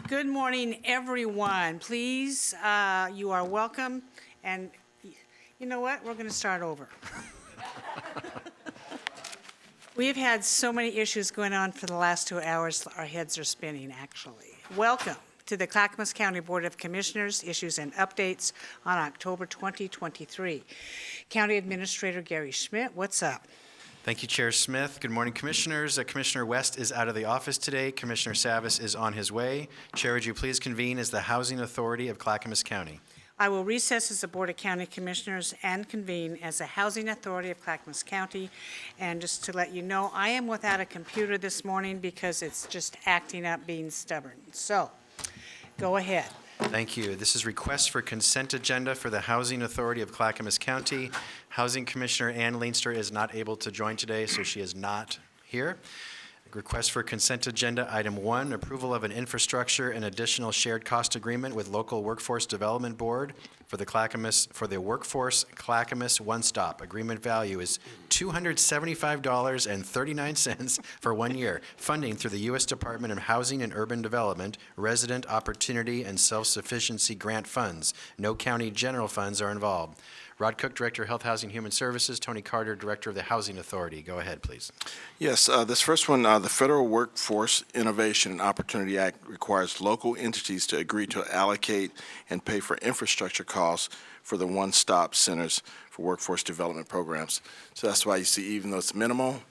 Good morning, everyone. Please, you are welcome. And you know what? We're going to start over. We've had so many issues going on for the last 2 hours, our heads are spinning, actually. Welcome to the Clackamas County Board of Commissioners, issues and updates on October 2023. County Administrator Gary Schmidt, what's up? Thank you, Chair Smith. Good morning, Commissioners. Commissioner West is out of the office today. Commissioner Savis is on his way. Chair, would you please convene as the Housing Authority of Clackamas County? I will recess as the Board of County Commissioners and convene as the Housing Authority of Clackamas County. And just to let you know, I am without a computer this morning because it's just acting up, being stubborn. So, go ahead. Thank you. This is request for consent agenda for the Housing Authority of Clackamas County. Housing Commissioner Ann Leinster is not able to join today, so she is not here. Request for consent agenda, item 1, approval of an infrastructure and additional shared cost agreement with Local Workforce Development Board for the Workforce Clackamas One Stop. Agreement value is $275.39 for 1 year. Funding through the U.S. Department of Housing and Urban Development, Resident Opportunity and Self-Sufficiency Grant Funds. No county general funds are involved. Rod Cook, Director of Health, Housing, Human Services. Tony Carter, Director of the Housing Authority. Go ahead, please. Yes, this first one, the Federal Workforce Innovation and Opportunity Act requires local entities to agree to allocate and pay for infrastructure costs for the one-stop centers for workforce development programs. So that's why you see, even though it's minimal,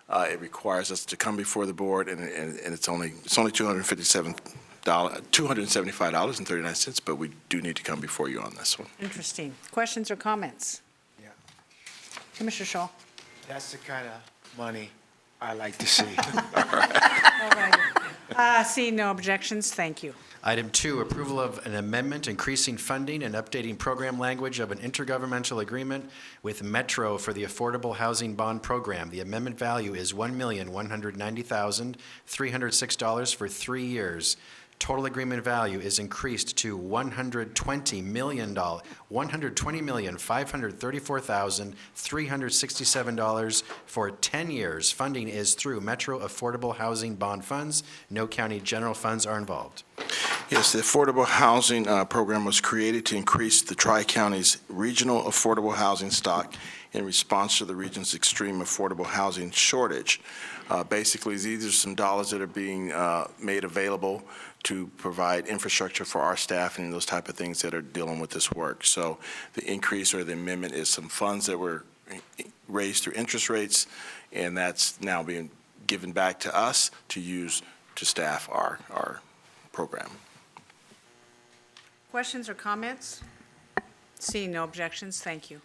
it requires us to come before the board, and it's only $275.39, but we do need to come before you on this one. Interesting. Questions or comments? Yeah, Commissioner Shaw. that's the kind of money I like to see. All right. Seeing no objections, thank you. Item 2, approval of an amendment increasing funding and updating program language of an intergovernmental agreement with Metro for the Affordable Housing Bond Program. The amendment value is $1,190,306 for 3 years. Total agreement value is increased to $120,534,367 for 10 years. Funding is through Metro Affordable Housing Bond Funds. No county general funds are involved. Yes, the Affordable Housing Program was created to increase the Tri-County's regional affordable housing stock in response to the region's extreme affordable housing shortage. Basically, these are some dollars that are being made available to provide infrastructure for our staff and those type of things that are dealing with this work. So the increase or the amendment is some funds that were raised through interest rates, and that's now being given back to us to use to staff our program. Questions or comments? Seeing no objections, thank you.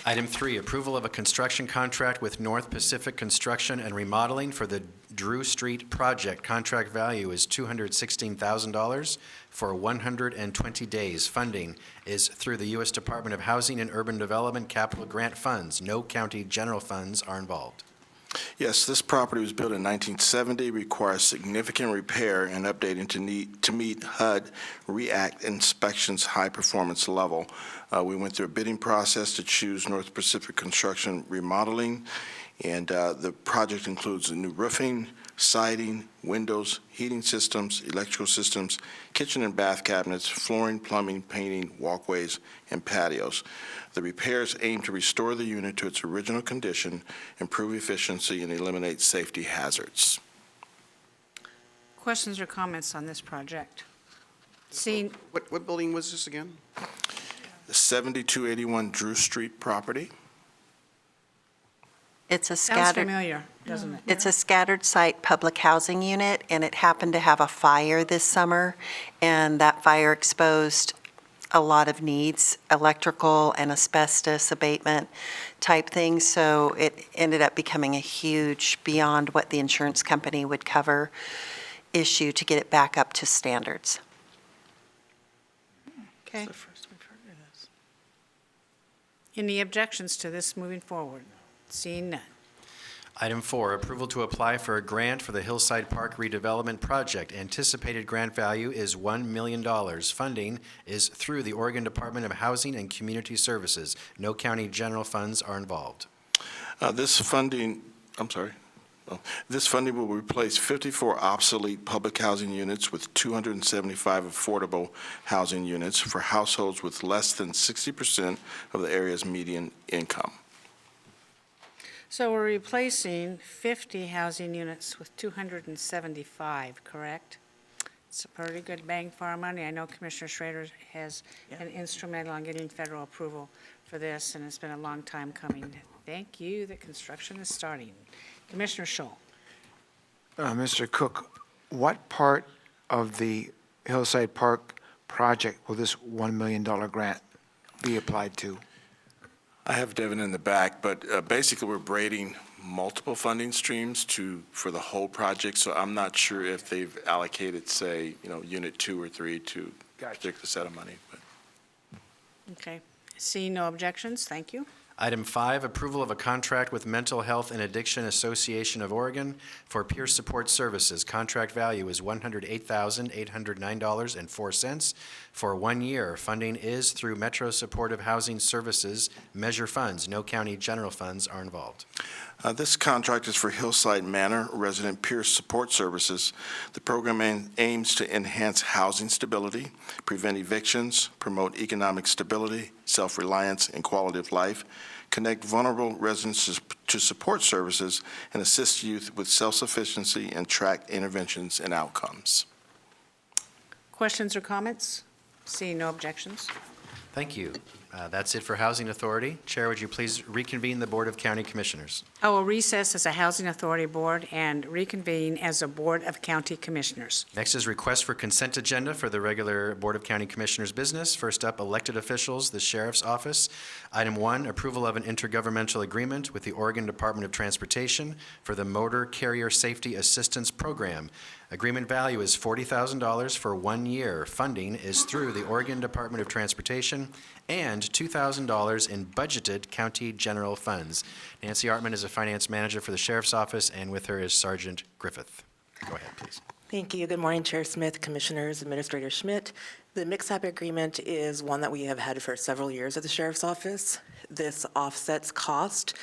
Item 3, approval of a construction contract with North Pacific Construction and Remodeling for the Drew Street project. Contract value is $216,000 for 120 days. Funding is through the U.S. Department of Housing and Urban Development Capital Grant Funds. No county general funds are involved. Yes, this property was built in 1970, requires significant repair and updating to meet HUD REACT inspection's high performance level. We went through a bidding process to choose North Pacific Construction Remodeling, and the project includes the new roofing, siding, windows, heating systems, electrical systems, kitchen and bath cabinets, flooring, plumbing, painting, walkways, and patios. The repairs aim to restore the unit to its original condition, improve efficiency, and eliminate safety hazards. Questions or comments on this project? What building was this again? The 7281 Drew Street property. It's a Sounds scattered, familiar, doesn't it? it's a scattered site public housing unit, and it happened to have a fire this summer, and that fire exposed a lot of needs, electrical and asbestos abatement type things, so it ended up becoming a huge, beyond what the insurance company would cover, issue to get it back up to standards. Okay. It's the first we've heard of this. Any objections to this moving forward? Seeing none. Item 4, approval to apply for a grant for the Hillside Park redevelopment project. Anticipated grant value is $1 million. Funding is through the Oregon Department of Housing and Community Services. No county general funds are involved. This funding, I'm sorry. This funding will replace 54 obsolete public housing units with 275 affordable housing units for households with less than 60% of the area's median income. So we're replacing 50 housing units with 275, correct? It's a pretty good bang for our money. I know Commissioner Schrader has been instrumental in getting federal approval for this, and it's been a long time coming. Thank you that construction is starting. Commissioner Scholl. Mr. Cook, what part of the Hillside Park project will this $1 million grant be applied to? I have Devin in the back, but basically we're braiding multiple funding streams for the whole project, so I'm not sure if they've allocated, say, Unit 2 or 3 to a particular set of money. But. Okay. Seeing no objections, thank you. Item 5, approval of a contract with Mental Health and Addiction Association of Oregon for peer support services. Contract value is $108,809.04 for 1 year. Funding is through Metro Supportive Housing Services Measure Funds. No county general funds are involved. This contract is for Hillside Manor Resident Peer Support Services. The program aims to enhance housing stability, prevent evictions, promote economic stability, self-reliance, and quality of life, connect vulnerable residents to support services, and assist youth with self-sufficiency and track interventions and outcomes. Questions or comments? Seeing no objections. Thank you. That's it for Housing Authority. Chair, would you please reconvene the Board of County Commissioners? I will recess as a Housing Authority Board and reconvene as a Board of County Commissioners. Next is request for consent agenda for the regular Board of County Commissioners business. First up, elected officials, the Sheriff's Office. Item 1, approval of an intergovernmental agreement with the Oregon Department of Transportation for the Motor Carrier Safety Assistance Program. Agreement value is $40,000 for 1 year. Funding is through the Oregon Department of Transportation and $2,000 in budgeted county general funds. Nancy Artman is a finance manager for the Sheriff's Office, and with her is Sergeant Griffith. Go ahead, please. Thank you. Good morning, Chair Smith, Commissioners, Administrator Schmidt. The mix-up agreement is one that we have had for several years at the Sheriff's Office. This offsets cost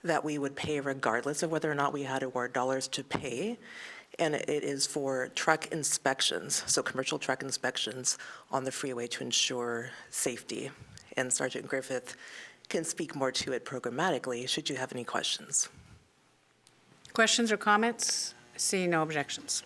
that we would pay regardless of whether or not we had award dollars to pay. And it is for truck inspections, so commercial truck inspections on the freeway to ensure safety. And Sergeant Griffith can speak more to it programmatically, should you have any questions. Questions or comments? Seeing no objections.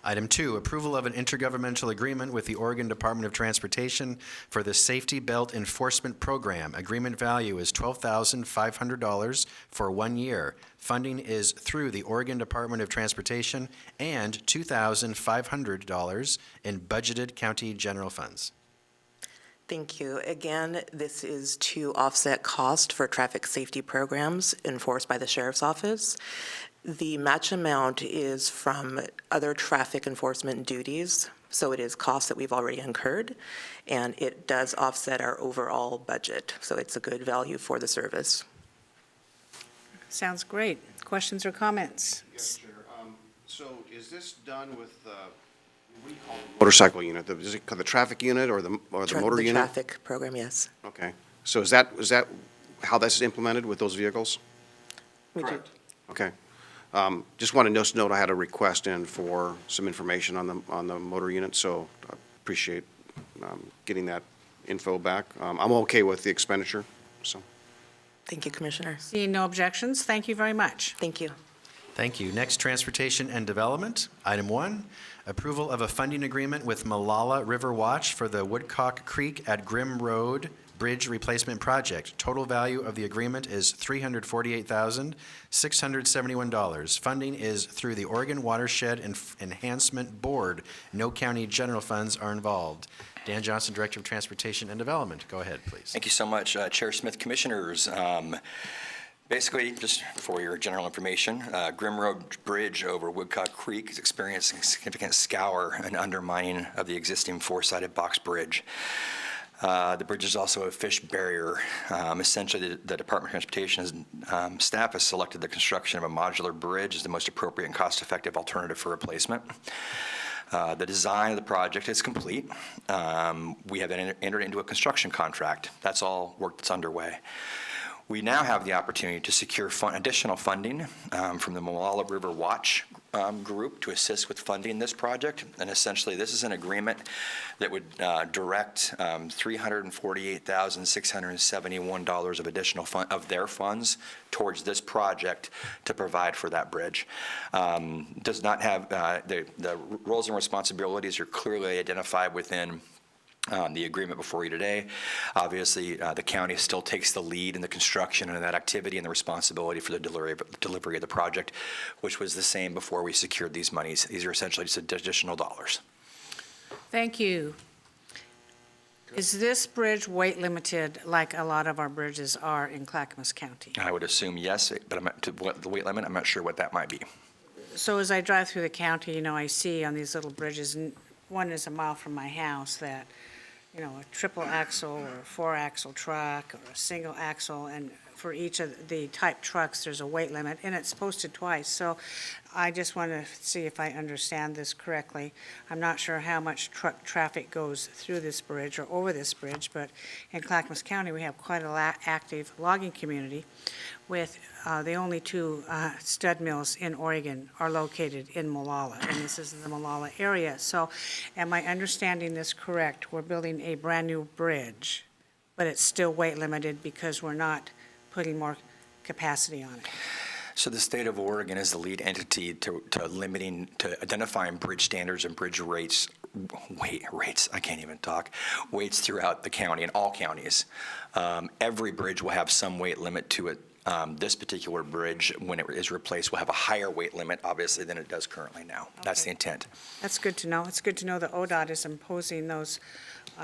Item 2, approval of an intergovernmental agreement with the Oregon Department of Transportation for the Safety Belt Enforcement Program. Agreement value is $12,500 for 1 year. Funding is through the Oregon Department of Transportation and $2,500 in budgeted county general funds. Thank you. Again, this is to offset cost for traffic safety programs enforced by the Sheriff's Office. The match amount is from other traffic enforcement duties, so it is costs that we've already incurred, and it does offset our overall budget, so it's a good value for the service. Sounds great. Questions or comments? Yes, Chair. So is this done with, what do you call it? Motorcycle unit? Is it called the traffic unit or the motor The unit? traffic program, yes. Okay. So is that how that's implemented with those vehicles? We do. Okay. Just wanted to note I had a request in for some information on the motor unit, so I appreciate getting that info back. I'm okay with the expenditure, so. Thank you, Commissioner. Seeing no objections, thank you very much. Thank you. Thank you. Next, Transportation and Development. Item 1, approval of a funding agreement with Malala River Watch for the Woodcock Creek at Grimm Road Bridge Replacement Project. Total value of the agreement is $348,671. Funding is through the Oregon Watershed Enhancement Board. No county general funds are involved. Dan Johnson, Director of Transportation and Development. Go ahead, please. Thank you so much, Chair Smith, Commissioners. Basically, just for your general information, Grimm Road Bridge over Woodcock Creek is experiencing significant scour and undermining of the existing four-sided box bridge. The bridge is also a fish barrier. Essentially, the Department of Transportation staff has selected the construction of a modular bridge as the most appropriate and cost-effective alternative for replacement. The design of the project is complete. We have entered into a construction contract. That's all work that's underway. We now have the opportunity to secure additional funding from the Molalla River Watch group to assist with funding this project. And essentially, this is an agreement that would direct $348,671 of additional of their funds towards this project to provide for that bridge. Does not have, the roles and responsibilities are clearly identified within the agreement before you today. Obviously, the county still takes the lead in the construction and that activity and the responsibility for the delivery of the project, which was the same before we secured these monies. These are essentially just additional dollars. Thank you. Is this bridge weight limited like a lot of our bridges are in Clackamas County? I would assume yes, but the weight limit, I'm not sure what that might be. So as I drive through the county, I see on these little bridges, and one is a mile from my house, that a triple axle or a 4-axle truck or a single axle, and for each of the type trucks, there's a weight limit, and it's posted twice. So I just want to see if I understand this correctly. I'm not sure how much truck traffic goes through this bridge or over this bridge, but in Clackamas County, we have quite an active logging community with the only 2 stud mills in Oregon are located in Molalla, and this is in the Molalla area. So am I understanding this correct? We're building a brand-new bridge, but it's still weight limited because we're not putting more capacity on it. So the state of Oregon is the lead entity to identifying bridge standards and bridge rates, weights throughout the county, in all counties. Every bridge will have some weight limit to it. This particular bridge, when it is replaced, will have a higher weight limit, obviously, than it does currently now. That's the intent. That's good to know. It's good to know that ODOT is imposing those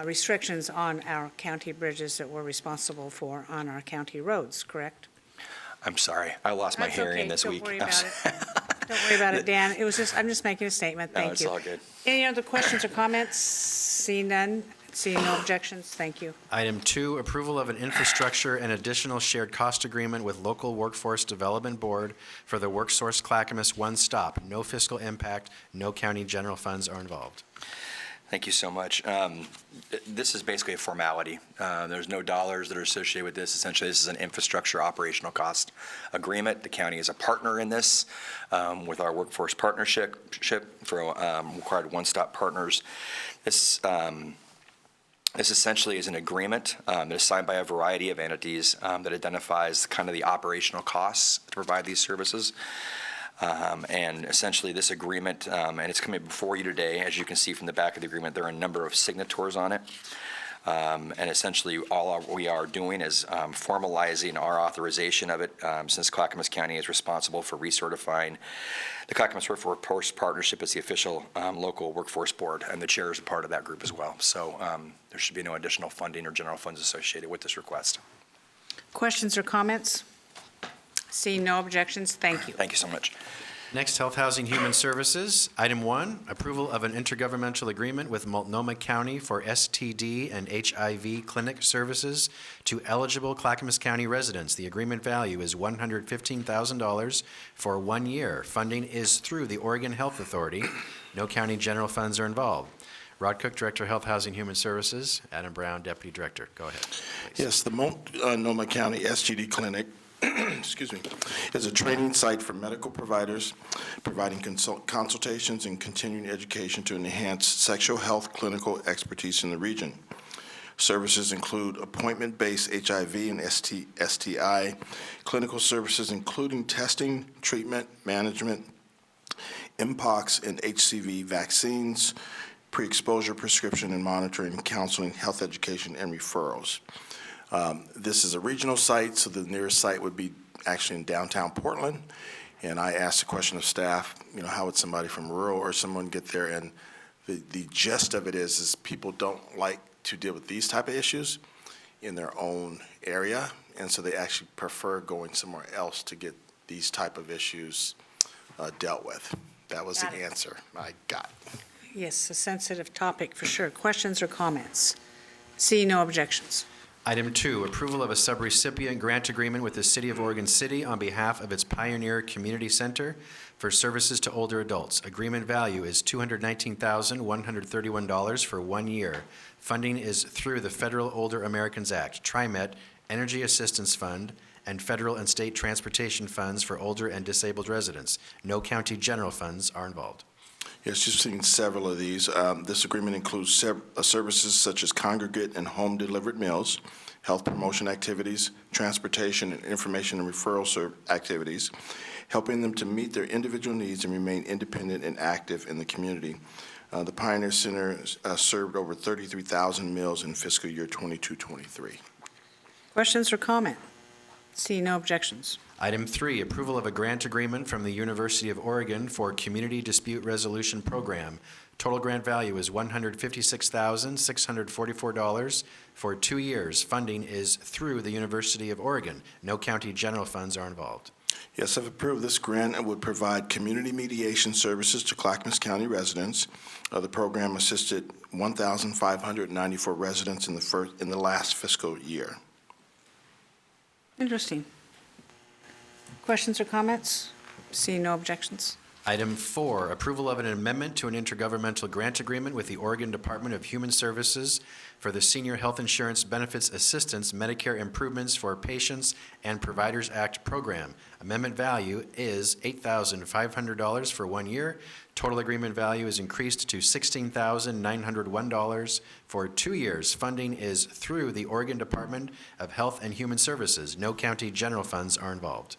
restrictions on our county bridges that we're responsible for on our county roads, correct? I'm sorry, I lost my hearing this week. Don't worry about it. Don't worry about it, Dan. I'm just making a statement. Thank you. No, it's all good. Any other questions or comments? Seeing none, seeing no objections, thank you. Item 2, approval of an infrastructure and additional shared cost agreement with Local Workforce Development Board for the WorkSource Clackamas One Stop. No fiscal impact, no county general funds are involved. Thank you so much. This is basically a formality. There's no dollars that are associated with this. Essentially, this is an infrastructure operational cost agreement. The county is a partner in this with our workforce partnership for required one-stop partners. This essentially is an agreement that is signed by a variety of entities that identifies kind of the operational costs to provide these services. And essentially, this agreement, and it's coming before you today, as you can see from the back of the agreement, there are a number of signatories on it. And essentially, all we are doing is formalizing our authorization of it, since Clackamas County is responsible for recertifying the Clackamas Workforce Partnership as the official local workforce board, and the chair is a part of that group as well. So there should be no additional funding or general funds associated with this request. Questions or comments? Seeing no objections, thank you. Thank you so much. Next, Health, Housing, Human Services. Item 1, approval of an intergovernmental agreement with Multnomah County for STD and HIV clinic services to eligible Clackamas County residents. The agreement value is $115,000 for 1 year. Funding is through the Oregon Health Authority. No county general funds are involved. Rod Cook, Director of Health, Housing, Human Services. Adam Brown, Deputy Director. Go ahead, please. Yes, the Multnomah County STD Clinic excuse me, is a training site for medical providers providing consultations and continuing education to enhance sexual health clinical expertise in the region. Services include appointment-based HIV and STI, clinical services including testing, treatment, management, Mpox and HCV vaccines, pre-exposure prescription and monitoring, counseling, health education, and referrals. This is a regional site, so the nearest site would be actually in downtown Portland. And I asked a question of staff, how would somebody from rural or someone get there? And the gist of it is people don't like to deal with these type of issues in their own area. And so they actually prefer going somewhere else to get these type of issues dealt with. That was the answer I got. Yes, a sensitive topic for sure. Questions or comments? Seeing no objections. Item 2, approval of a subrecipient grant agreement with the City of Oregon City on behalf of its Pioneer Community Center for services to older adults. Agreement value is $219,131 for 1 year. Funding is through the Federal Older Americans Act, TriMet, Energy Assistance Fund, and federal and state transportation funds for older and disabled residents. No county general funds are involved. Yes, you've seen several of these. This agreement includes services such as congregate and home delivered meals, health promotion activities, transportation and information and referral activities, helping them to meet their individual needs and remain independent and active in the community. The Pioneer Center served over 33,000 meals in fiscal year 22-23. Questions or comment? See no objections. Item 3, approval of a grant agreement from the University of Oregon for Community Dispute Resolution Program. Total grant value is $156,644 for 2 years. Funding is through the University of Oregon. No county general funds are involved. Yes, if approved, this grant would provide community mediation services to Clackamas County residents. The program assisted 1,594 residents in the last fiscal year. Interesting. Questions or comments? See no objections. Item 4, approval of an amendment to an intergovernmental grant agreement with the Oregon Department of Human Services for the Senior Health Insurance Benefits Assistance Medicare Improvements for Patients and Providers Act program. Amendment value is $8,500 for 1 year. Total agreement value is increased to $16,901 for 2 years. Funding is through the Oregon Department of Health and Human Services. No county general funds are involved.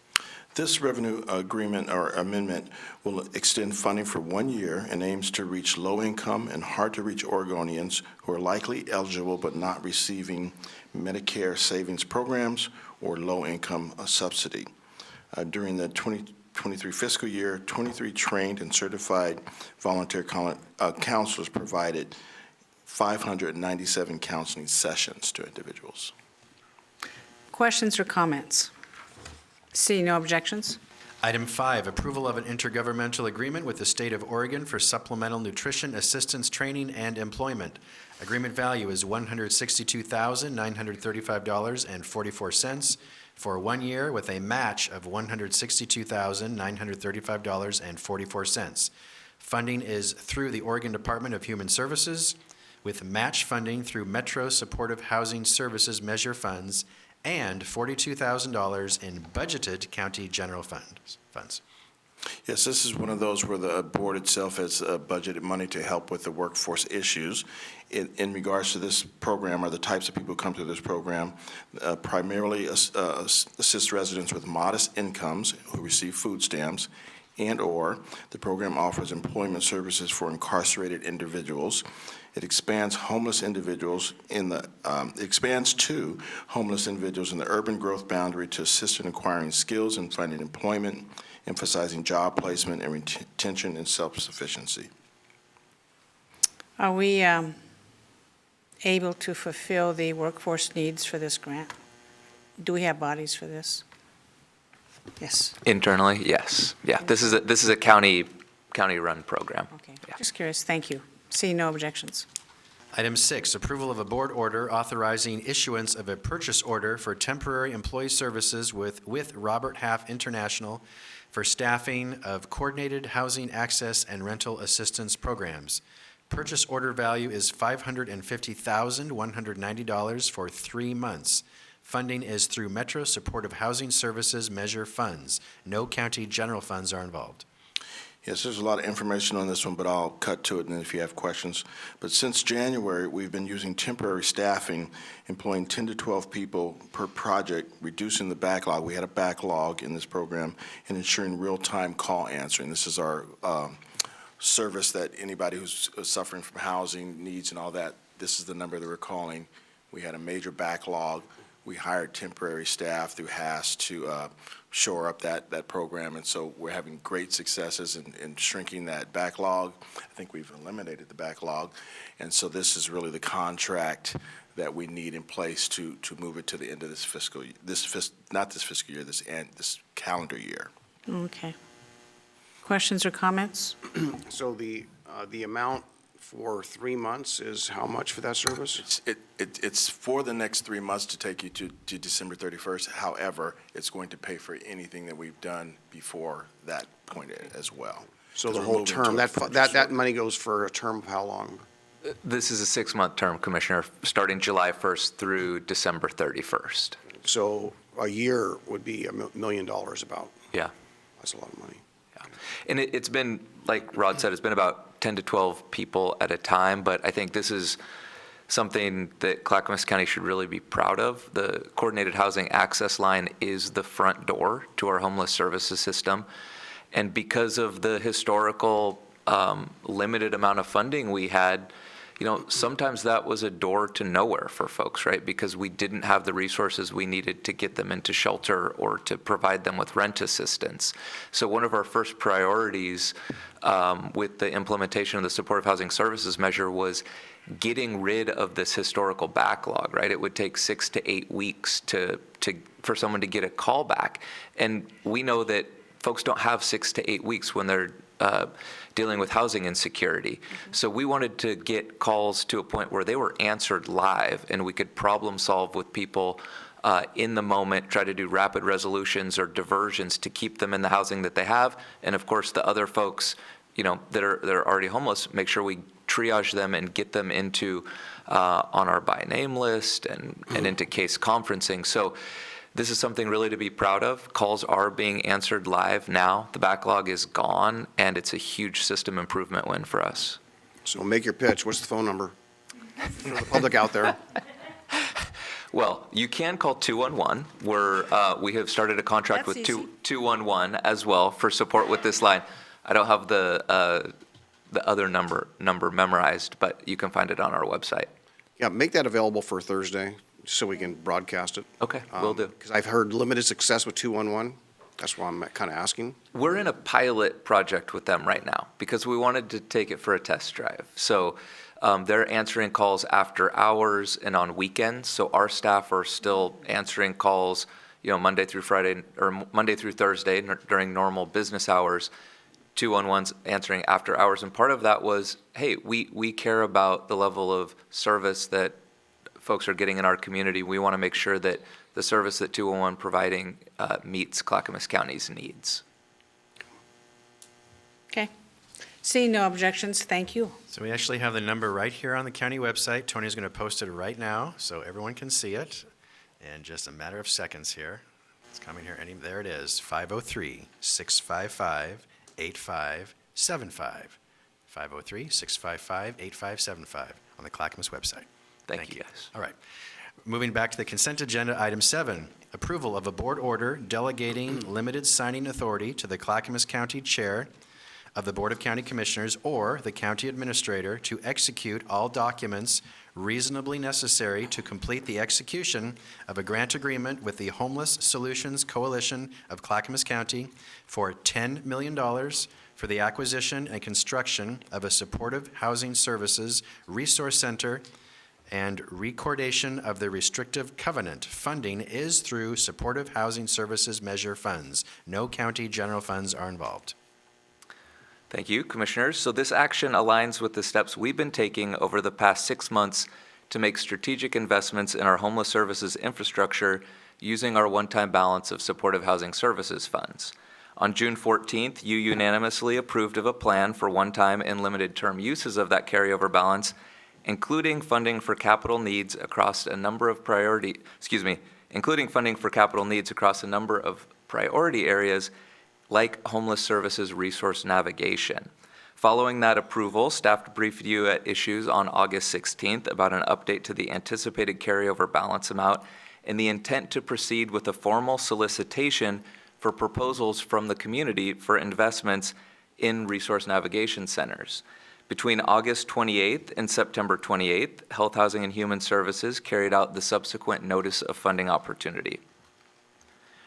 This revenue agreement or amendment will extend funding for 1 year and aims to reach low-income and hard-to-reach Oregonians who are likely eligible but not receiving Medicare savings programs or low-income subsidy. During the 2023 fiscal year, 23 trained and certified volunteer counselors provided 597 counseling sessions to individuals. Questions or comments? See no objections. Item 5, approval of an intergovernmental agreement with the State of Oregon for supplemental nutrition assistance training and employment. Agreement value is $162,935.44 for 1 year with a match of $162,935.44. Funding is through the Oregon Department of Human Services with match funding through Metro Supportive Housing Services Measure funds and $42,000 in budgeted county general funds. Yes, this is one of those where the board itself has budgeted money to help with the workforce issues. In regards to this program, or the types of people who come to this program, primarily assist residents with modest incomes who receive food stamps, and/or the program offers employment services for incarcerated individuals. It expands to homeless individuals in the urban growth boundary to assist in acquiring skills and finding employment, emphasizing job placement and retention and self-sufficiency. Are we able to fulfill the workforce needs for this grant? Do we have bodies for this? Yes. Internally, yes. Yeah, this is a county-run program. Okay. Yeah. Just curious. Thank you. See no objections. Item 6, approval of a board order authorizing issuance of a purchase order for temporary employee services with Robert Half International for staffing of coordinated housing access and rental assistance programs. Purchase order value is $550,190 for 3 months. Funding is through Metro Supportive Housing Services Measure funds. No county general funds are involved. Yes, there's a lot of information on this one, but I'll cut to it, and if you have questions. But since January, we've been using temporary staffing, employing 10 to 12 people per project, reducing the backlog. We had a backlog in this program, and ensuring real-time call answering. This is our service that anybody who's suffering from housing needs and all that, this is the number that we're calling. We had a major backlog. We hired temporary staff through HAS to shore up that program, and so we're having great successes in shrinking that backlog. I think we've eliminated the backlog, and so this is really the contract that we need in place to move it to the end of this fiscal year, this calendar year. Okay. Questions or comments? So the amount for 3 months is how much for that service? It's for the next 3 months to take you to December 31st. However, it's going to pay for anything that we've done before that point as well. So the whole term, that money goes for a term of how long? This is a 6-month term, Commissioner, starting July 1st through December 31st. So a year would be $1 million about. Yeah. That's a lot of money. And it's been, like Rod said, it's been about 10 to 12 people at a time, but I think this is something that Clackamas County should really be proud of. The Coordinated Housing Access Line is the front door to our homeless services system. And because of the historical limited amount of funding we had, sometimes that was a door to nowhere for folks, right? Because we didn't have the resources we needed to get them into shelter or to provide them with rent assistance. So one of our first priorities with the implementation of the supportive housing services measure was getting rid of this historical backlog, right? It would take 6 to 8 weeks for someone to get a call back. And we know that folks don't have 6 to 8 weeks when they're dealing with housing insecurity. So we wanted to get calls to a point where they were answered live and we could problem solve with people in the moment, try to do rapid resolutions or diversions to keep them in the housing that they have. And of course, the other folks, that are already homeless, make sure we triage them and get them into on our by name list and into case conferencing. So this is something really to be proud of. Calls are being answered live now. The backlog is gone, and it's a huge system improvement win for us. So make your pitch. What's the phone number for the public out there? Well, you can call 211. We have started a contract That's with easy. 211 as well for support with this line. I don't have the other number memorized, but you can find it on our website. Yeah, make that available for Thursday so we can broadcast it. Okay, will do. Because I've heard limited success with 211. That's why I'm kind of asking. We're in a pilot project with them right now because we wanted to take it for a test drive. So they're answering calls after hours and on weekends. So our staff are still answering calls, Monday through Friday or Monday through Thursday during normal business hours. 211's answering after hours. And part of that was, hey, we care about the level of service that folks are getting in our community. We want to make sure that the service that 211 providing meets Clackamas County's needs. Okay. Seeing no objections, thank you. So we actually have the number right here on the county website. Tony's going to post it right now so everyone can see it in just a matter of seconds here. It's coming here. There it is, 503-655-8575. 503-655-8575 on the Clackamas website. Thank you, guys. All right. Moving back to the consent agenda, item 7, approval of a board order delegating limited signing authority to the Clackamas County Chair of the Board of County Commissioners or the County Administrator to execute all documents reasonably necessary to complete the execution of a grant agreement with the Homeless Solutions Coalition of Clackamas County for $10 million for the acquisition and construction of a supportive housing services resource center and recordation of the restrictive covenant. Funding is through Supportive Housing Services Measure funds. No county general funds are involved. Thank you, Commissioners. So this action aligns with the steps we've been taking over the past 6 months to make strategic investments in our homeless services infrastructure using our one-time balance of Supportive Housing Services funds. On June 14th, you unanimously approved of a plan for one-time and limited-term uses of that carryover balance, including funding for capital needs across a number of priority areas like homeless services resource navigation. Following that approval, staff briefed you at issues on August 16th about an update to the anticipated carryover balance amount and the intent to proceed with a formal solicitation for proposals from the community for investments in resource navigation centers. Between August 28th and September 28th, Health, Housing, and Human Services carried out the subsequent notice of funding opportunity.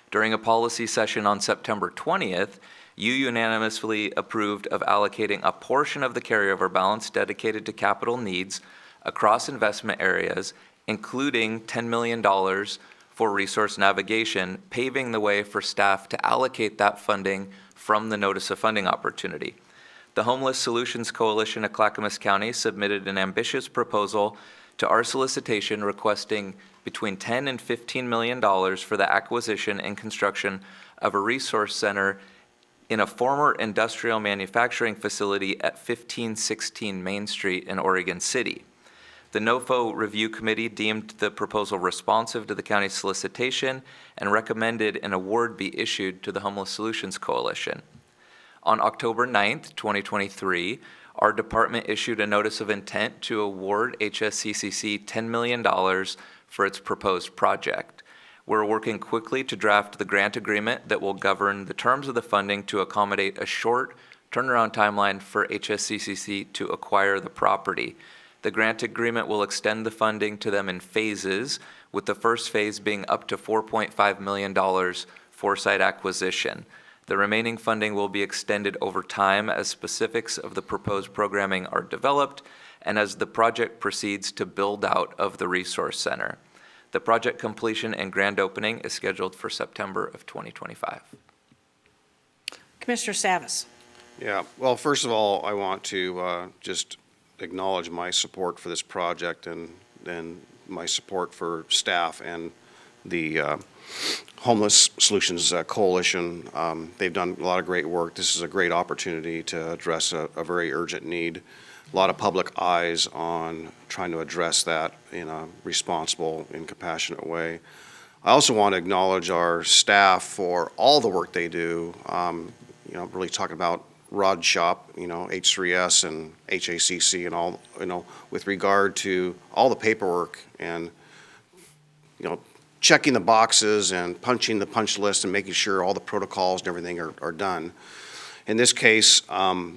During a policy session on September 20th, you unanimously approved of allocating a portion of the carryover balance dedicated to capital needs across investment areas, including $10 million for resource navigation, paving the way for staff to allocate that funding from the notice of funding opportunity. The Homeless Solutions Coalition of Clackamas County submitted an ambitious proposal to our solicitation requesting between $10 and $15 million for the acquisition and construction of a resource center in a former industrial manufacturing facility at 1516 Main Street in Oregon City. The NOFO Review Committee deemed the proposal responsive to the county's solicitation and recommended an award be issued to the Homeless Solutions Coalition. On October 9th, 2023, our department issued a notice of intent to award HSCCC $10 million for its proposed project. We're working quickly to draft the grant agreement that will govern the terms of the funding to accommodate a short turnaround timeline for HSCCC to acquire the property. The grant agreement will extend the funding to them in phases, with the first phase being up to $4.5 million for site acquisition. The remaining funding will be extended over time as specifics of the proposed programming are developed and as the project proceeds to build out of the resource center. The project completion and grand opening is scheduled for September of 2025. Commissioner Savas. Yeah, well, first of all, I want to just acknowledge my support for this project and my support for staff and the Homeless Solutions Coalition. They've done a lot of great work. This is a great opportunity to address a very urgent need. A lot of public eyes on trying to address that in a responsible and compassionate way. I also want to acknowledge our staff for all the work they do. Really talking about Rod Shop, H3S and HACC and all, with regard to all the paperwork and, checking the boxes and punching the punch list and making sure all the protocols and everything are done. In this case,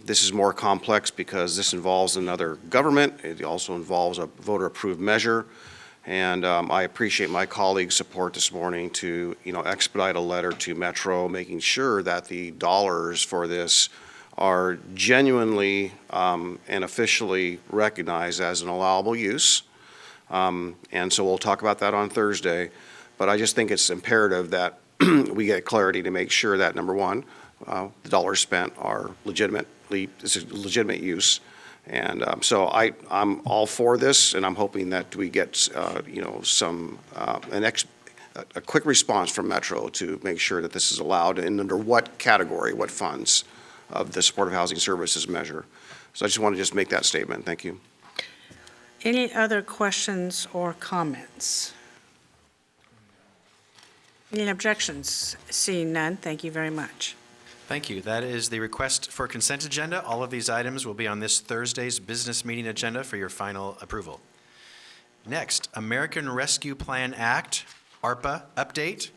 this is more complex because this involves another government. It also involves a voter-approved measure. And I appreciate my colleagues' support this morning to, expedite a letter to Metro, making sure that the dollars for this are genuinely and officially recognized as an allowable use. And so we'll talk about that on Thursday. But I just think it's imperative that we get clarity to make sure that, number one, the dollars spent are it's a legitimate use. And so I'm all for this, and I'm hoping that we get, a quick response from Metro to make sure that this is allowed and under what category, what funds of the Supportive Housing Services measure. So I just want to just make that statement. Thank you. Any other questions or comments? Any objections? Seeing none, thank you very much. Thank you. That is the request for consent agenda. All of these items will be on this Thursday's business meeting agenda for your final approval. Next, American Rescue Plan Act, ARPA update.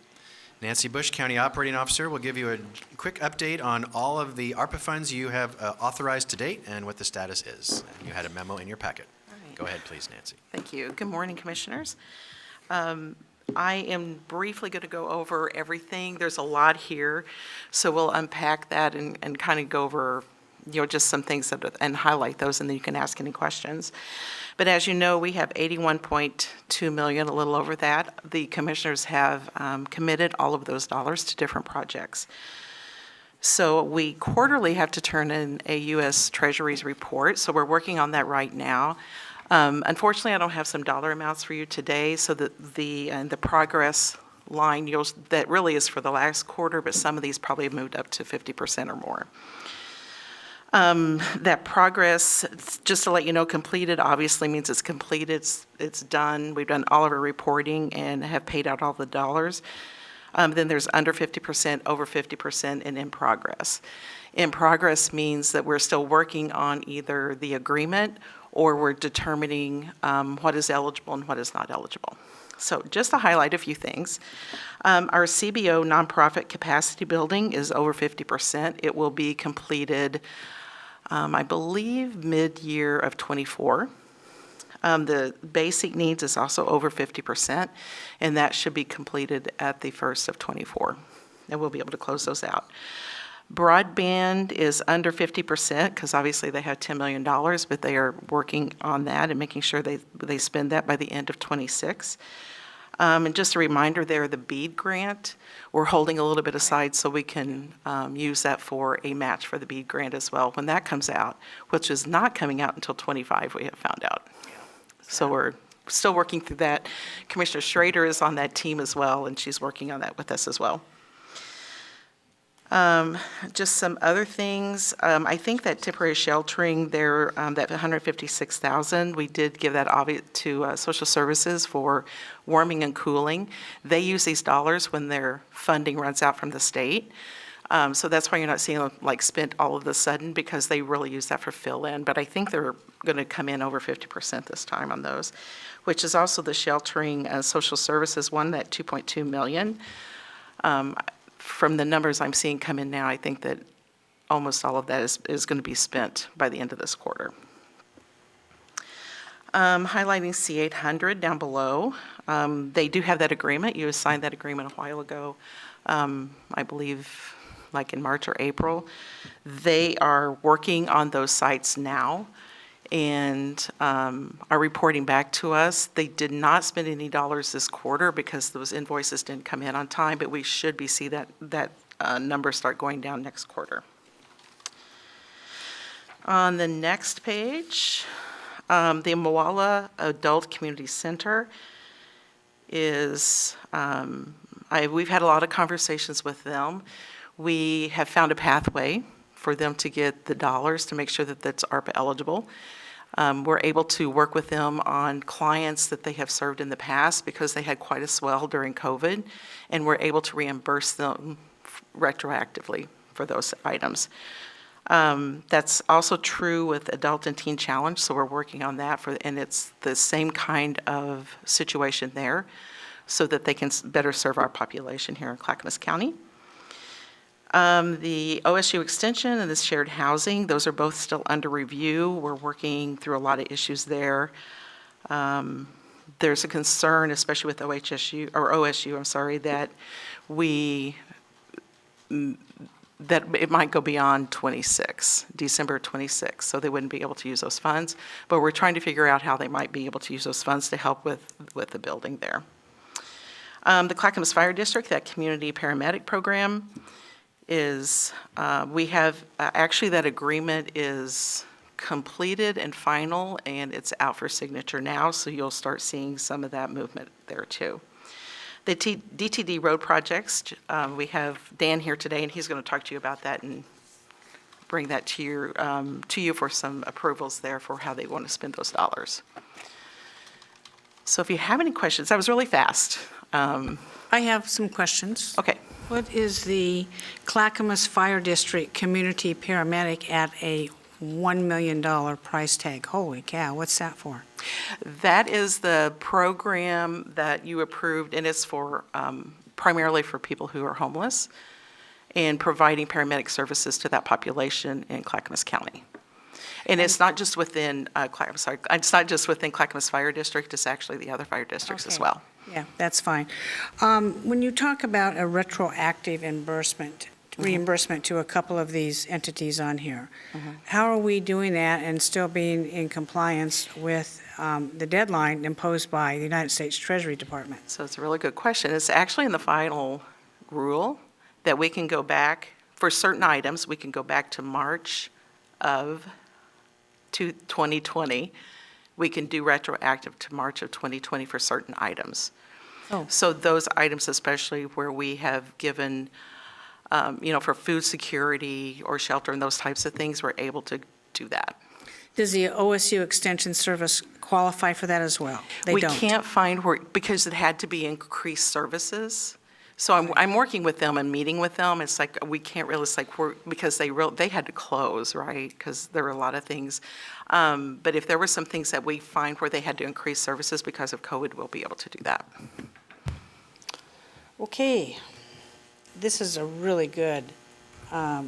Nancy Bush, County Operating Officer, will give you a quick update on all of the ARPA funds you have authorized to date and what the status is. You had a memo in your packet. Go ahead, please, Nancy. Thank you. Good morning, Commissioners. I am briefly going to go over everything. There's a lot here, so we'll unpack that and kind of go over, just some things and highlight those, and then you can ask any questions. But as you know, we have $81.2 million, a little over that. The Commissioners have committed all of those dollars to different projects. So we quarterly have to turn in a U.S. Treasury's report, so we're working on that right now. Unfortunately, I don't have some dollar amounts for you today, so that the progress line, that really is for the last quarter, but some of these probably have moved up to 50% or more. That progress, just to let you know, completed obviously means it's completed, it's done. We've done all of our reporting and have paid out all the dollars. Then there's under 50%, over 50%, and in progress. In progress means that we're still working on either the agreement or we're determining what is eligible and what is not eligible. So just to highlight a few things, our CBO nonprofit capacity building is over 50%. It will be completed, I believe, mid-year of '24. The basic needs is also over 50%, and that should be completed at the first of '24. And we'll be able to close those out. Broadband is under 50% because obviously they have $10 million, but they are working on that and making sure they spend that by the end of '26. And just a reminder there, the BEAD grant, we're holding a little bit aside so we can use that for a match for the BEAD grant as well when that comes out, which is not coming out until '25, we have found out. So we're still working through that. Commissioner Schrader is on that team as well, and she's working on that with us as well. Just some other things. I think that temporary sheltering there, that 156,000, we did give that to social services for warming and cooling. They use these dollars when their funding runs out from the state. So that's why you're not seeing them like spent all of a sudden, because they really use that for fill-in. But I think they're going to come in over 50% this time on those, which is also the sheltering social services one, that 2.2 million. From the numbers I'm seeing come in now, I think that almost all of that is going to be spent by the end of this quarter. Highlighting C800 down below, they do have that agreement. You signed that agreement a while ago, I believe like in March or April. They are working on those sites now and are reporting back to us. They did not spend any dollars this quarter because those invoices didn't come in on time, but we should see that number start going down next quarter. On the next page, the Moala Adult Community Center is, we've had a lot of conversations with them. We have found a pathway for them to get the dollars to make sure that that's ARPA eligible. We're able to work with them on clients that they have served in the past because they had quite a swell during COVID, and we're able to reimburse them retroactively for those items. That's also true with Adult and Teen Challenge, so we're working on that, and it's the same kind of situation there so that they can better serve our population here in Clackamas County. The OSU Extension and the shared housing, those are both still under review. We're working through a lot of issues there. There's a concern, especially with OSU, that it might go beyond December 26, so they wouldn't be able to use those funds. But we're trying to figure out how they might be able to use those funds to help with the building there. The Clackamas Fire District, that community paramedic program, is, we have, actually that agreement is completed and final, and it's out for signature now, so you'll start seeing some of that movement there too. The DTD road projects, we have Dan here today, and he's going to talk to you about that and bring that to you for some approvals there for how they want to spend those dollars. So if you have any questions, that was really fast. I have some questions. Okay. What is the Clackamas Fire District Community Paramedic at a $1 million price tag? Holy cow, what's that for? That is the program that you approved, and it's for primarily for people who are homeless and providing paramedic services to that population in Clackamas County. And it's not just within it's not just within Clackamas Fire District, it's actually the other fire districts as well. Yeah, that's fine. When you talk about a retroactive reimbursement to a couple of these entities on here, how are we doing that and still being in compliance with the deadline imposed by the United States Treasury Department? So it's a really good question. It's actually in the final rule that we can go back, for certain items, we can go back to March of 2020. We can do retroactive to March of 2020 for certain items. Oh. So those items, especially where we have given, for food security or shelter and those types of things, we're able to do that. Does the OSU Extension Service qualify for that as well? They don't. We can't find where, because it had to be increased services. So I'm working with them and meeting with them. It's like, we can't really, it's like, because they had to close, right? Because there were a lot of things. But if there were some things that we find where they had to increase services because of COVID, we'll be able to do that. Okay. This is a really good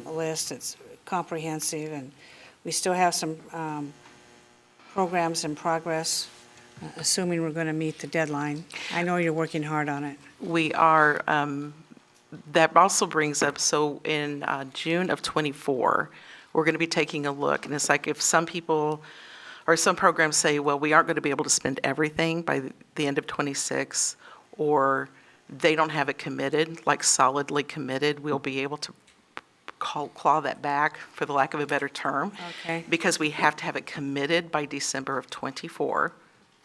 list. It's comprehensive, and we still have some programs in progress, assuming we're going to meet the deadline. I know you're working hard on it. We are, that also brings up, so in June of '24, we're going to be taking a look, and it's like if some people, or some programs say, well, we aren't going to be able to spend everything by the end of '26, or they don't have it committed, like solidly committed, we'll be able to claw that back, for the lack of a better term. Okay. Because we have to have it committed by December of '24.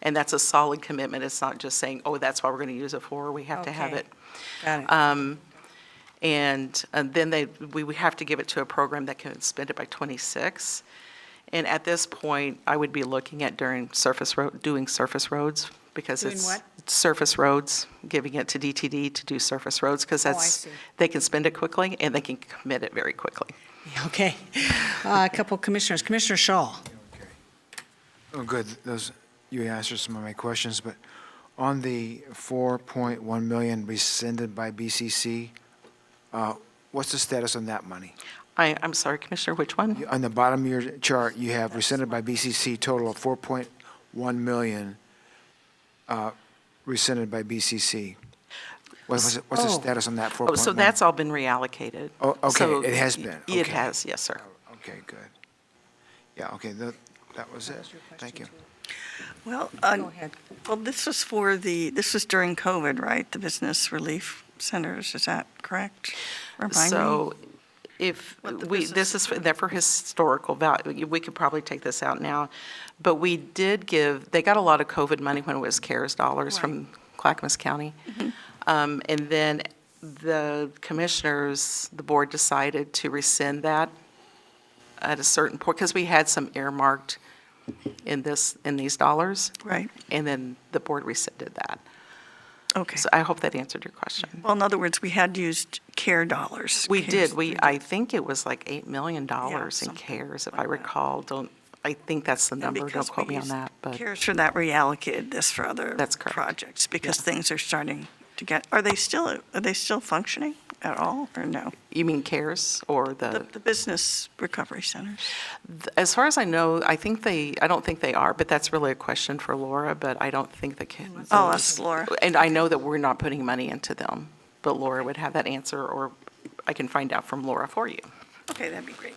And that's a solid commitment. It's not just saying, oh, that's what we're going to use it for. We have to have Okay. it. Got it. And then we would have to give it to a program that can spend it by '26. And at this point, I would be looking at doing surface roads, because Doing it's what? surface roads, giving it to DTD to do surface roads, because Oh, I see. they can spend it quickly and they can commit it very quickly. Okay. A couple commissioners. Commissioner Shaw. Oh, good. You answered some of my questions, but on the 4.1 million rescinded by BCC, what's the status on that money? I'm sorry, Commissioner, which one? On the bottom of your chart, you have rescinded by BCC, total of 4.1 million rescinded by BCC. What's the status on that 4.1? Oh, so that's all been reallocated. Oh, okay, So it has been. It Okay. has, yes, sir. Okay, good. Yeah, okay, that was it. Thank you. Well, Go ahead. well, this was during COVID, right? The business relief centers, is that correct? Remind me. So if What the this is they're for historical value, we could probably take this out now, but we did they got a lot of COVID money when it was CARES dollars from Clackamas County. And then the commissioners, the board decided to rescind that at a certain point, because we had some earmarked in these dollars, Right, and then the board rescinded that. okay. So I hope that answered your question. Well, in other words, we had used CARE dollars. We CARES. did. I think it was like $8 million in something CARES, if like I that. recall. I think that's the And number. because Don't quote we me on used that, but CARES for that, reallocated this for other That's correct. projects, because things are starting to get, are they still functioning at all, or no? you mean CARES or The business recovery centers? as far as I know, I don't think they are, but that's really a question for Laura, but I don't think they can. Oh, that's Laura. And I know that we're not putting money into them, but Laura would have that answer, or I can find out from Laura for you. Okay, that'd be great.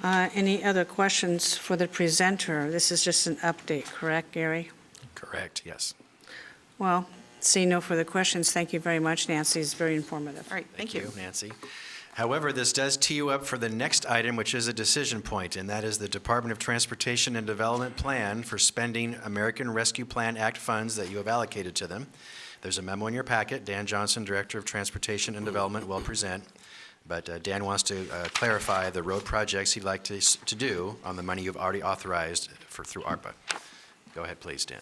Any other questions for the presenter? This is just an update, correct, Gary? Correct, yes. Well, see no further questions. Thank you very much, Nancy. It's very informative. All right, thank you. Nancy. However, this does tee you up for the next item, which is a decision point, and that is the Department of Transportation and Development plan for spending American Rescue Plan Act funds that you have allocated to them. There's a memo in your packet. Dan Johnson, Director of Transportation and Development, will present. But Dan wants to clarify the road projects he'd like to do on the money you've already authorized through ARPA. Go ahead, please, Dan.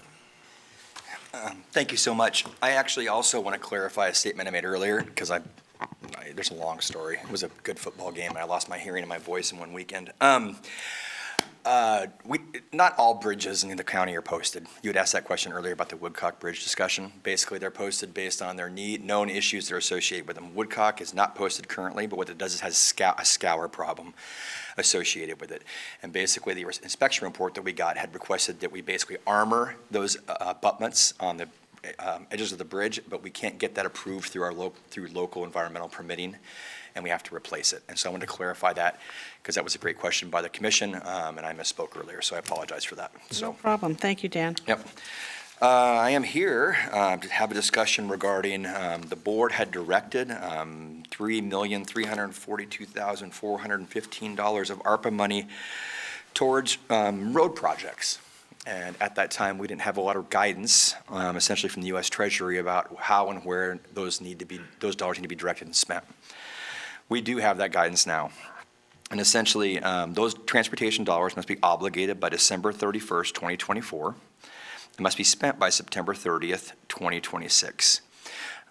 Thank you so much. I actually also want to clarify a statement I made earlier, because there's a long story. It was a good football game, and I lost my hearing and my voice in one weekend. Not all bridges in the county are posted. You had asked that question earlier about the Woodcock Bridge discussion. Basically, they're posted based on their known issues that are associated with them. Woodcock is not posted currently, but what it does is has a scour problem associated with it. And basically, the inspection report that we got had requested that we basically armor those abutments on the edges of the bridge, but we can't get that approved through through local environmental permitting, and we have to replace it. And so I wanted to clarify that, because that was a great question by the commission, and I misspoke earlier, so I apologize for that. No problem. Thank you, Dan. Yep. I am here to have a discussion regarding, the board had directed $3,342,415 of ARPA money towards road projects. And at that time, we didn't have a lot of guidance, essentially from the U.S. Treasury, about how and where those dollars need to be directed and spent. We do have that guidance now. And essentially, those transportation dollars must be obligated by December 31st, 2024. It must be spent by September 30th, 2026.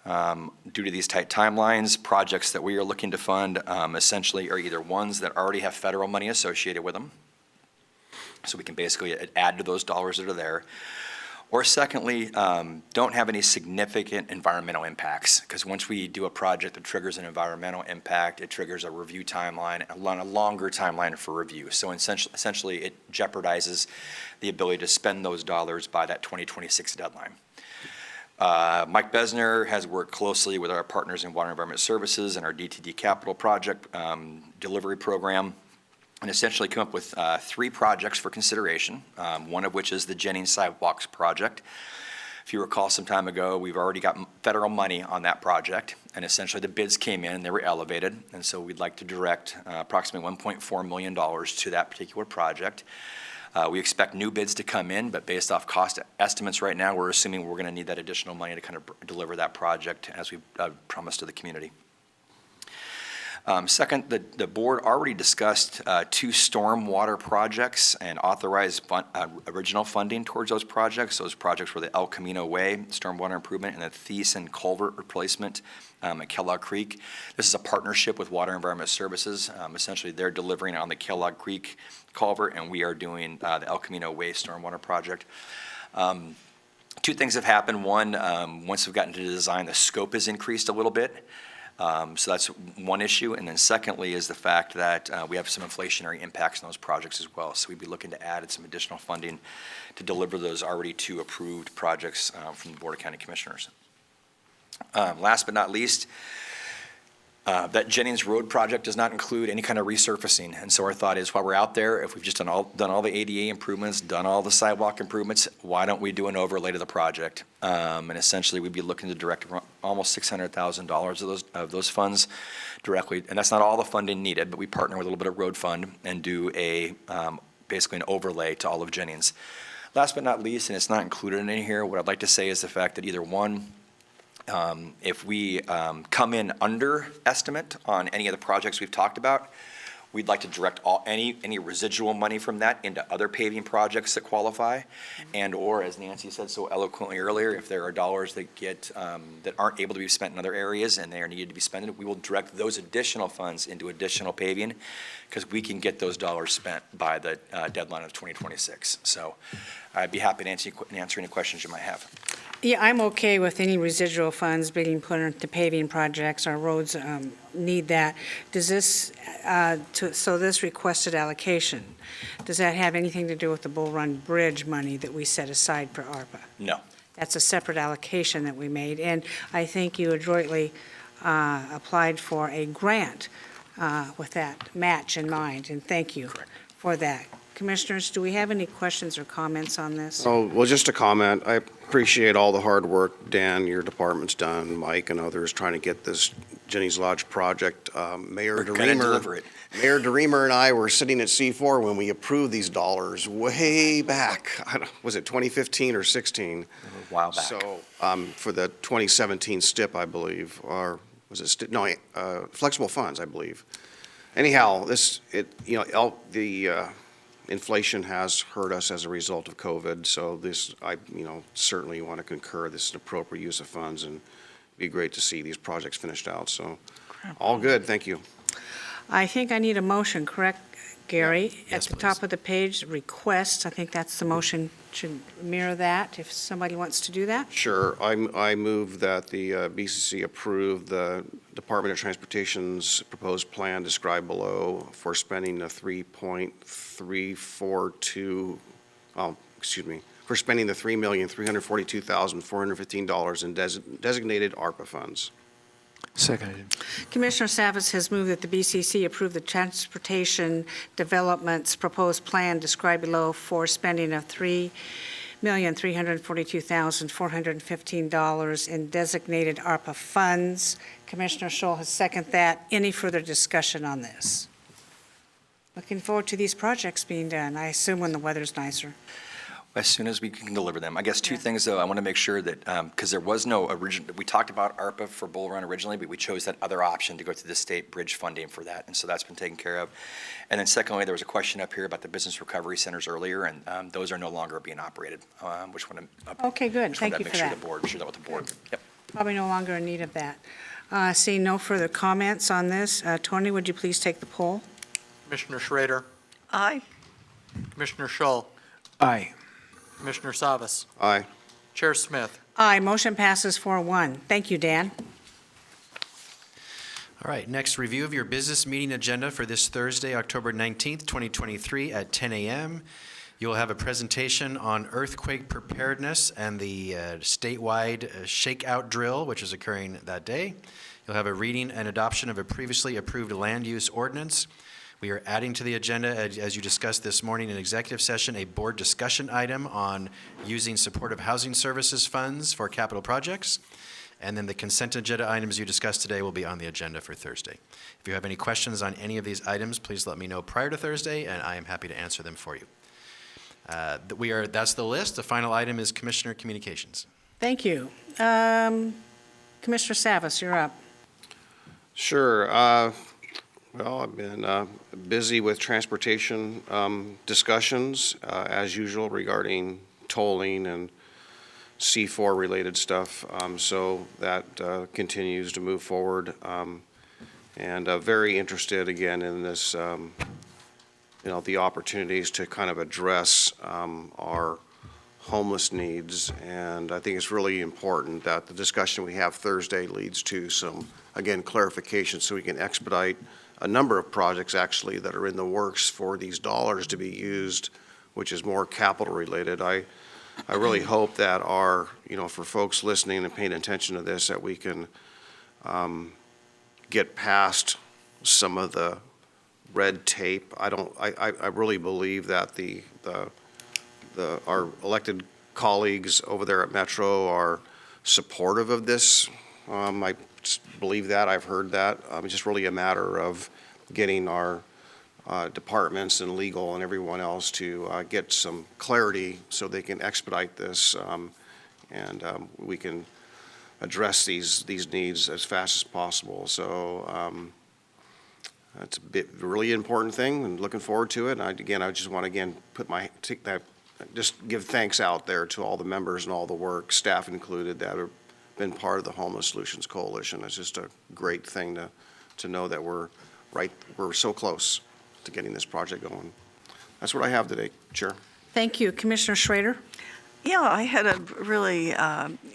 Due to these tight timelines, projects that we are looking to fund essentially are either ones that already have federal money associated with them, so we can basically add to those dollars that are there, or secondly, don't have any significant environmental impacts, because once we do a project that triggers an environmental impact, it triggers a review timeline, a longer timeline for review. So essentially, it jeopardizes the ability to spend those dollars by that 2026 deadline. Mike Besner has worked closely with our partners in Water and Environment Services and our DTD Capital Project delivery program, and essentially come up with 3 projects for consideration, one of which is the Jennings Sidewalks project. If you recall some time ago, we've already got federal money on that project, and essentially the bids came in, they were elevated, and so we'd like to direct approximately $1.4 million to that particular project. We expect new bids to come in, but based off cost estimates right now, we're assuming we're going to need that additional money to kind of deliver that project as we promised to the community. Second, the board already discussed 2 stormwater projects and authorized original funding towards those projects. Those projects were the El Camino Way stormwater improvement and the Thiessen Culvert replacement at Kellogg Creek. This is a partnership with Water Environment Services. Essentially, they're delivering on the Kellogg Creek culvert, and we are doing the El Camino Way stormwater project. 2 things have happened. One, once we've gotten to the design, the scope has increased a little bit. So that's one issue. And then secondly is the fact that we have some inflationary impacts on those projects as well. So we'd be looking to add some additional funding to deliver those already 2 approved projects from the Board of County Commissioners. Last but not least, that Jennings Road project does not include any kind of resurfacing. And so our thought is, while we're out there, if we've just done all the ADA improvements, done all the sidewalk improvements, why don't we do an overlay to the project? And essentially, we'd be looking to direct almost $600,000 of those funds directly. And that's not all the funding needed, but we partner with a little bit of road fund and do basically an overlay to all of Jennings. Last but not least, and it's not included in here, what I'd like to say is the fact that either one, if we come in under estimate on any of the projects we've talked about, we'd like to direct any residual money from that into other paving projects that qualify. And or, as Nancy said so eloquently earlier, if there are dollars that that aren't able to be spent in other areas and they are needed to be spent, we will direct those additional funds into additional paving, because we can get those dollars spent by the deadline of 2026. So I'd be happy to answer any questions you might have. Yeah, I'm okay with any residual funds being put into paving projects. Our roads need that. Does this, so this requested allocation, does that have anything to do with the Bull Run Bridge money that we set aside for ARPA? No. That's a separate allocation that we made. And I think you adroitly applied for a grant with that match in mind, and thank you for that. Commissioners, do we have any questions or comments on this? Oh, well, just a comment. I appreciate all the hard work, Dan, your department's done, Mike and others, trying to get this Jenny's Lodge project. Mayor DeReamer and I were sitting at C4 when we approved these dollars way back. Was it 2015 or 16? A while back. So for the 2017 STIP, I believe, or was it STIP? No, flexible funds, I believe. Anyhow, inflation has hurt us as a result of COVID, so this, I certainly want to concur this is an appropriate use of funds, and it'd be great to see these projects finished out. So, all good. Thank you. I think I need a motion, correct, Gary? Yes, At the please. top of the page, request, I think that's the motion, should mirror that, if somebody wants to do that. Sure. I move that the BCC approve the Department of Transportation's proposed plan described below for spending the for spending the $3,342,415 in designated ARPA funds. Seconded. Commissioner Savas has moved that the BCC approve the Transportation Development's proposed plan described below for spending of $3,342,415 in designated ARPA funds. Commissioner Scholl has seconded that. Any further discussion on this? Looking forward to these projects being done, I assume when the weather's nicer. As soon as we can deliver them. I guess 2 things, though. I want to make sure that, because there was no original, we talked about ARPA for Bull Run originally, but we chose that other option to go to the state bridge funding for that, and so that's been taken care of. And then secondly, there was a question up here about the business recovery centers earlier, and those are no longer being operated, which one. Okay, good. Thank you for that. Share that with the board. Yep. Probably no longer in need of that. Seeing no further comments on this, Tony, would you please take the poll? Commissioner Schrader, Aye. Commissioner Schull, Aye. Commissioner Savas, Aye. Chair Smith. Aye, motion passes 4-1. Thank you, Dan. All right, next, review of your business meeting agenda for this Thursday, October 19th, 2023 at 10 a.m. You'll have a presentation on earthquake preparedness and the statewide shakeout drill, which is occurring that day. You'll have a reading and adoption of a previously approved land use ordinance. We are adding to the agenda, as you discussed this morning in executive session, a board discussion item on using supportive housing services funds for capital projects. And then the consent agenda items you discussed today will be on the agenda for Thursday. If you have any questions on any of these items, please let me know prior to Thursday, and I am happy to answer them for you. That's the list. The final item is Commissioner Communications. Thank you. Commissioner Savas, you're up. Sure. Well, I've been busy with transportation discussions, as usual, regarding tolling and C4-related stuff. So that continues to move forward. And very interested, again, in this, the opportunities to kind of address our homeless needs. And I think it's really important that the discussion we have Thursday leads to some, again, clarification so we can expedite a number of projects actually that are in the works for these dollars to be used, which is more capital related. I really hope that for folks listening and paying attention to this, that we can get past some of the red tape. I really believe that our elected colleagues over there at Metro are supportive of this. I believe that, I've heard that. It's just really a matter of getting our departments and legal and everyone else to get some clarity so they can expedite this, and we can address these needs as fast as possible. So that's a really important thing, and looking forward to it. And I just want to just give thanks out there to all the members and all the work, staff included, that have been part of the Homeless Solutions Coalition. It's just a great thing to know that we're so close to getting this project going. That's what I have today, Chair. Thank you. Commissioner Schrader? Yeah, I had a really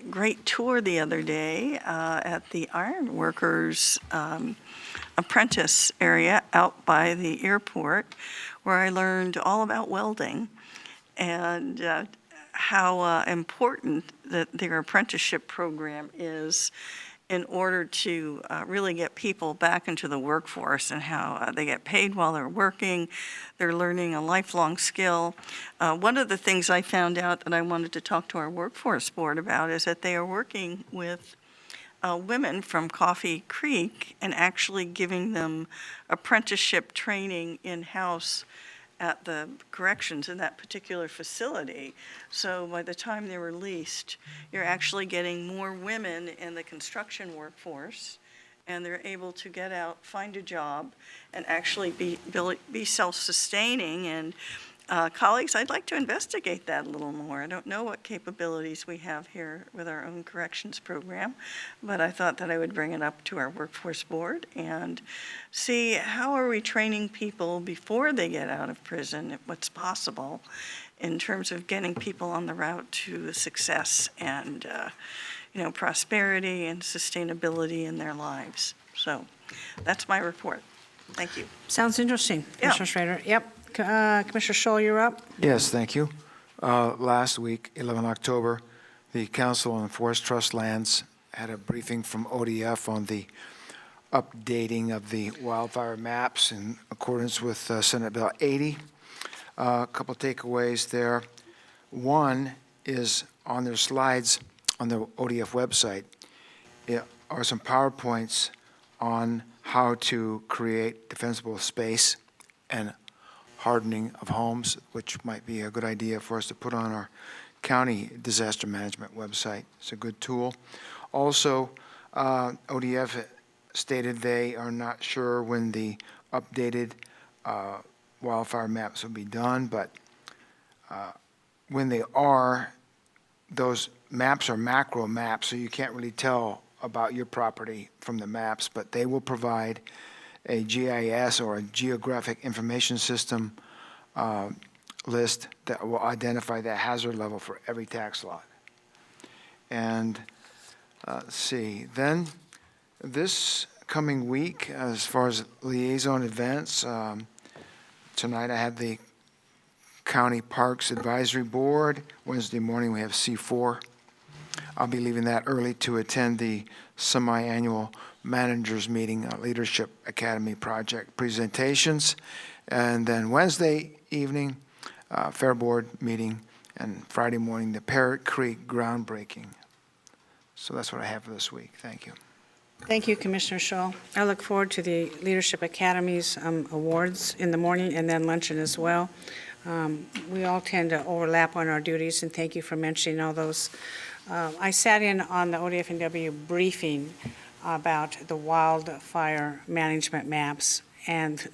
great tour the other day at the Iron Workers apprentice area out by the airport, where I learned all about welding and how important that their apprenticeship program is in order to really get people back into the workforce, and how they get paid while they're working. They're learning a lifelong skill. One of the things I found out that I wanted to talk to our workforce board about is that they are working with women from Coffee Creek and actually giving them apprenticeship training in-house at the corrections in that particular facility. So by the time they're released, you're actually getting more women in the construction workforce, and they're able to get out, find a job, and actually be self-sustaining. And colleagues, I'd like to investigate that a little more. I don't know what capabilities we have here with our own corrections program, but I thought that I would bring it up to our workforce board and see how are we training people before they get out of prison, what's possible in terms of getting people on the route to success and prosperity and sustainability in their lives. So that's my report. Thank you. Sounds interesting, Yeah. Commissioner Schrader. Yep. Commissioner Scholl, you're up. Yes, thank you. Last week, 11 October, the Council on Forest Trust Lands had a briefing from ODF on the updating of the wildfire maps in accordance with Senate Bill 80. A couple takeaways there. One is on their slides on the ODF website are some PowerPoints on how to create defensible space and hardening of homes, which might be a good idea for us to put on our county disaster management website. It's a good tool. Also, ODF stated they are not sure when the updated wildfire maps will be done, but when they are, those maps are macro maps, so you can't really tell about your property from the maps, but they will provide a GIS or a Geographic Information System list that will identify the hazard level for every tax lot. And let's see, then this coming week, as far as liaison events, tonight I have the County Parks Advisory Board. Wednesday morning we have C4. I'll be leaving that early to attend the semi-annual managers meeting, Leadership Academy project presentations. And then Wednesday evening, Fair Board meeting, and Friday morning, the Parrot Creek groundbreaking. So that's what I have for this week. Thank you. Thank you, Commissioner Scholl. I look forward to the Leadership Academy's awards in the morning and then luncheon as well. We all tend to overlap on our duties, and thank you for mentioning all those. I sat in on the ODF&W briefing about the wildfire management maps, And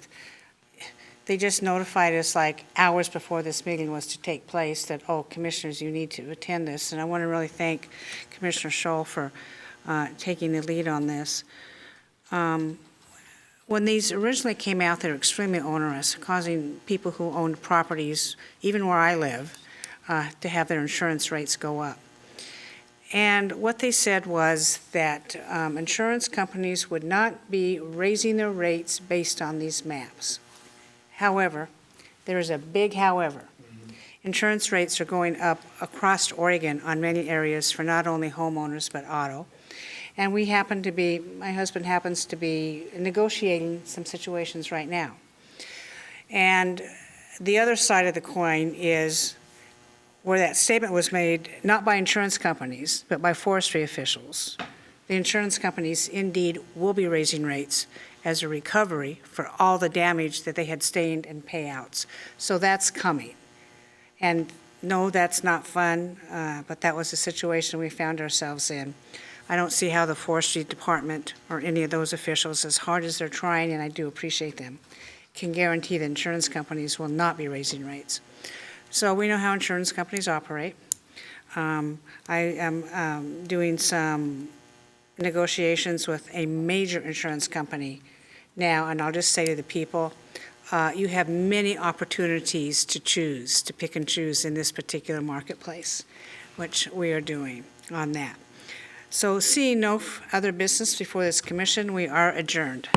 they just notified us like hours before this meeting was to take place that, oh, commissioners, you need to attend this. And I want to really thank Commissioner Scholl for taking the lead on this. When these originally came out, they were extremely onerous, causing people who owned properties, even where I live, to have their insurance rates go up. And what they said was that insurance companies would not be raising their rates based on these maps. However, there is a big however. Insurance rates are going up across Oregon on many areas for not only homeowners but auto. And my husband happens to be negotiating some situations right now. And the other side of the coin is where that statement was made, not by insurance companies, but by forestry officials. The insurance companies indeed will be raising rates as a recovery for all the damage that they had sustained and payouts. So that's coming. And no, that's not fun, but that was the situation we found ourselves in. I don't see how the forestry department or any of those officials, as hard as they're trying, and I do appreciate them, can guarantee that insurance companies will not be raising rates. So we know how insurance companies operate. I am doing some negotiations with a major insurance company now, and I'll just say to the people, you have many opportunities to choose, to pick and choose in this particular marketplace, which we are doing on that. So seeing no other business before this commission, we are adjourned.